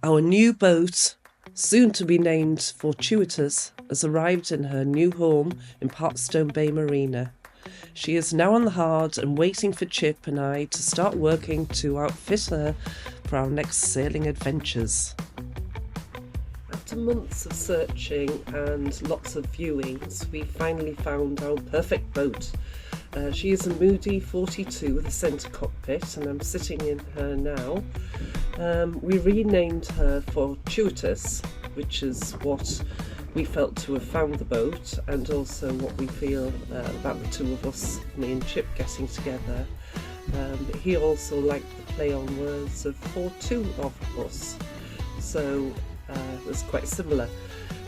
Our new boat, soon to be named Fortuitus, has arrived in her new home in Parkstone Bay Marina. She is now on the hard and waiting for Chip and I to start working to outfit her for our next sailing adventures. After months of searching and lots of viewings, we finally found our perfect boat. She is a Moody 42 with a centre cockpit, and I'm sitting in her now. We renamed her Fortuitus, which is what we felt to have found the boat, and also what we feel about the two of us, me and Chip, getting together. He also liked the play on words of for two of us, so it was quite similar.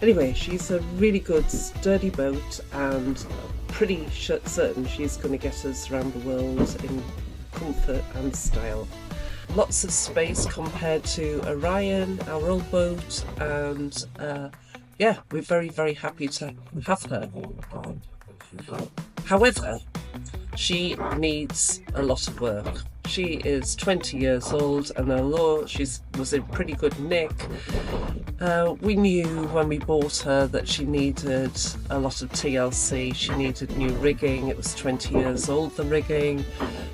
Anyway, she's a really good sturdy boat, and pretty certain she's going to get us around the world in comfort and style. Lots of space compared to Orion, our old boat, and yeah, we're very, very happy to have her. However, she needs a lot of work. She is 20 years old, and although she was in pretty good nick, we knew when we bought her that she needed a lot of TLC. She needed new rigging. It was 20 years old, the rigging.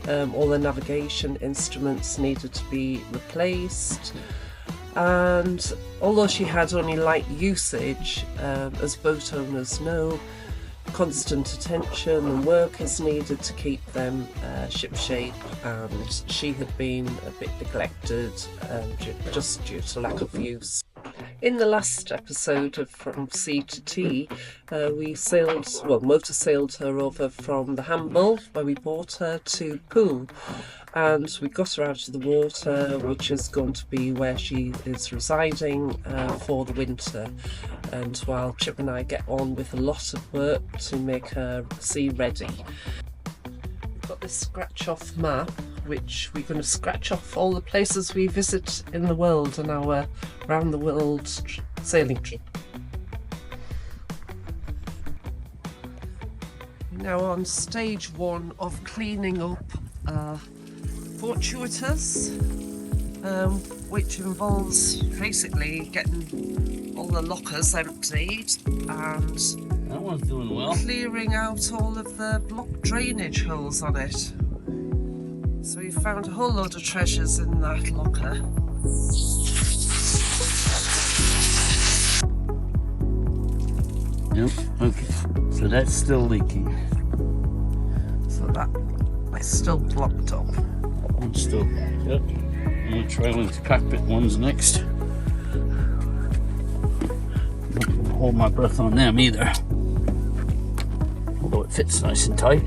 All the navigation instruments needed to be replaced. And although she had only light usage, as boat owners know, constant attention and work is needed to keep them shipshape, and she had been a bit neglected just due to lack of use. In the last episode of From Sea to Tea, we motor sailed her over from the Hamble, where we bought her, to Poole, and we got her out of the water, which is going to be where she is residing for the winter, and while Chip and I get on with a lot of work to make her sea ready. We've got this scratch off map, which we're going to scratch off all the places we visit in the world on our round the world sailing trip. Now on stage one of cleaning up Fortuitus, which involves basically getting all the lockers emptied and that one's doing well. Clearing out all of the block drainage holes on it. So we found a whole load of treasures in that locker. Yep, okay. So that's still leaking. So that is still blocked up. One's still, yep. I'm going to try one of the cockpit ones next. Not going to hold my breath on them either. Although it fits nice and tight.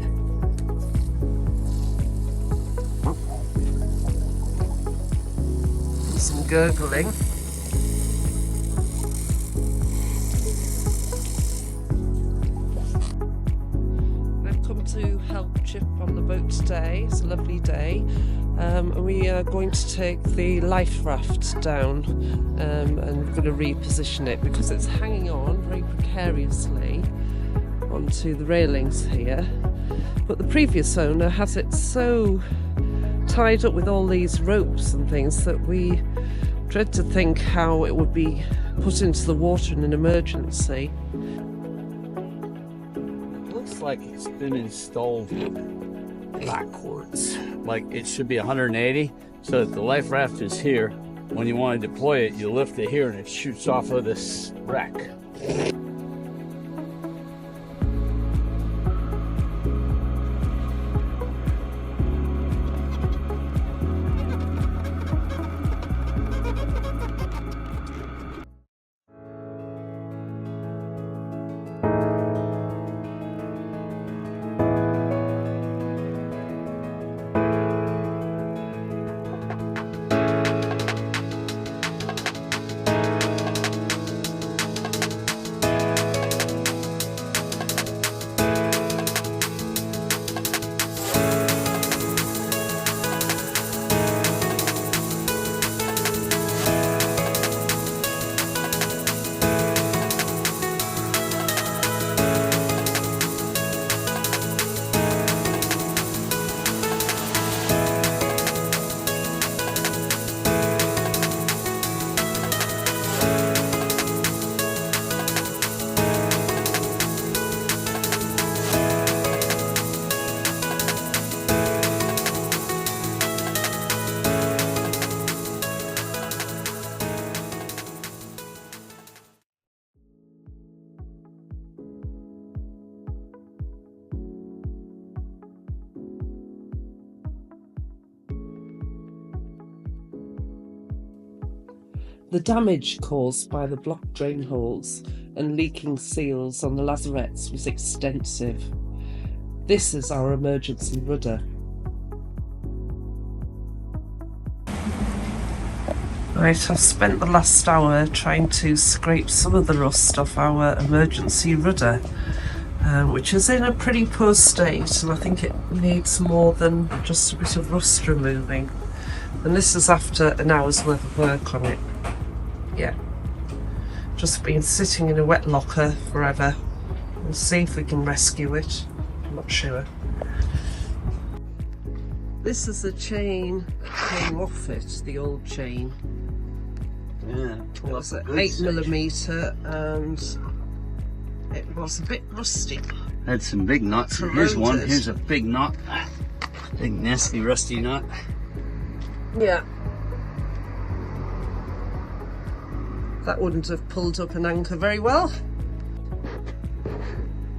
Some gurgling. I've come to help Chip on the boat today. It's a lovely day. And we are going to take the life raft down, and we're going to reposition it because it's hanging on very precariously onto the railings here. But the previous owner has it so tied up with all these ropes and things that we dread to think how it would be put into the water in an emergency. It looks like it's been installed backwards. Like it should be 180, so that the life raft is here. When you want to deploy it, you lift it here and it shoots off of this rack. The damage caused by the blocked drain holes and leaking seals on the lazarettes was extensive. This is our emergency rudder. Right, I've spent the last hour trying to scrape some of the rust off our emergency rudder, which is in a pretty poor state, and I think it needs more than just a bit of rust removing. And this is after an hour's worth of work on it. Yeah, just been sitting in a wet locker forever. We'll see if we can rescue it. I'm not sure. This is the chain that came off it, the old chain. Yeah, It was at 8mm and it was a bit rusty. Had some big knots. Here's one. Here's a big knot. Big nasty rusty knot. Yeah. That wouldn't have pulled up an anchor very well.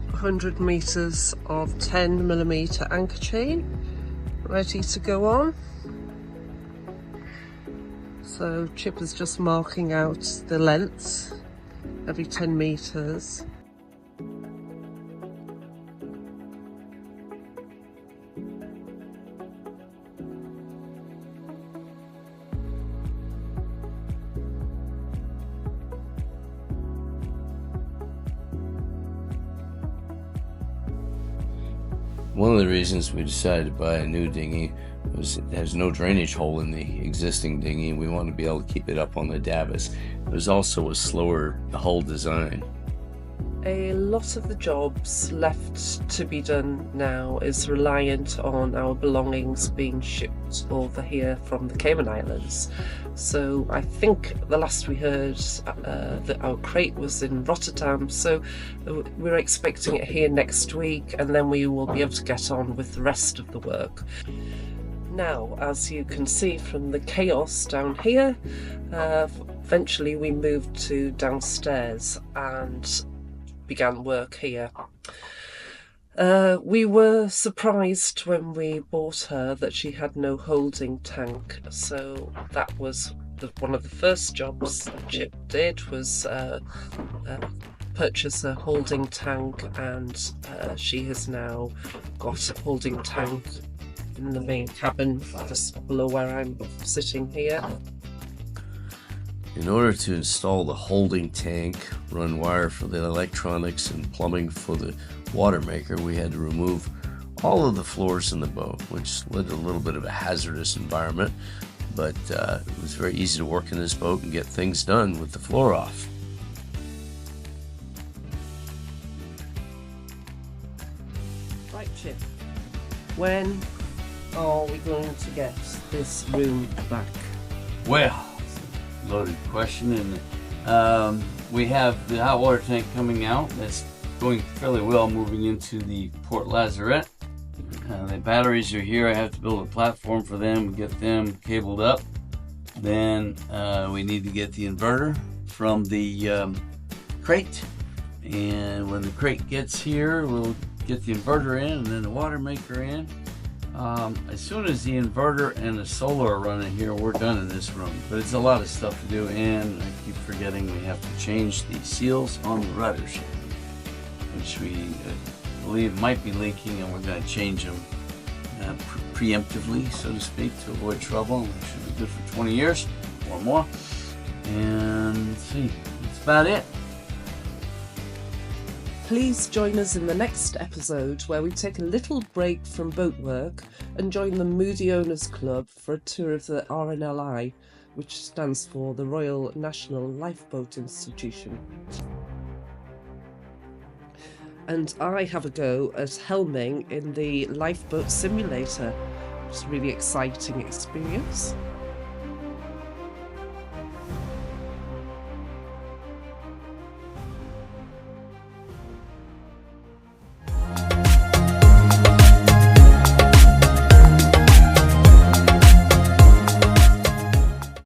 100 metres of 10mm anchor chain ready to go on. So Chip is just marking out the length every 10 metres. One of the reasons we decided to buy a new dinghy was it has no drainage hole in the existing dinghy, and we wanted to be able to keep it up on the davits. It was also a slower hull design. A lot of the jobs left to be done now is reliant on our belongings being shipped over here from the Cayman Islands. So I think the last we heard that our crate was in Rotterdam, so we're expecting it here next week, and then we will be able to get on with the rest of the work. Now, as you can see from the chaos down here, eventually we moved to downstairs and began work here. We were surprised when we bought her that she had no holding tank, so that was one of the first jobs that Chip did, was purchase a holding tank, and she has now got a holding tank in the main cabin just below where I'm sitting here. In order to install the holding tank, run wire for the electronics, and plumbing for the water maker, we had to remove all of the floors in the boat, which led to a little bit of a hazardous environment, but it was very easy to work in this boat and get things done with the floor off. Right, Chip, when are we going to get this room back? Well, loaded question, and we have the hot water tank coming out. That's going fairly well, moving into the port lazarette. The batteries are here. I have to build a platform for them and get them cabled up. Then we need to get the inverter from the crate, and when the crate gets here, we'll get the inverter in and then the water maker in. As soon as the inverter and the solar are running here, we're done in this room. But it's a lot of stuff to do, and I keep forgetting we have to change the seals on the rudder shaft, which we believe might be leaking, and we're going to change them preemptively, so to speak, to avoid trouble. And we should be good for 20 years or more. And let's see, that's about it. Please join us in the next episode, where we take a little break from boat work and join the Moody Owners Club for a tour of the RNLI, which stands for the Royal National Lifeboat Institution. And I have a go at helming in the lifeboat simulator. It's a really exciting experience.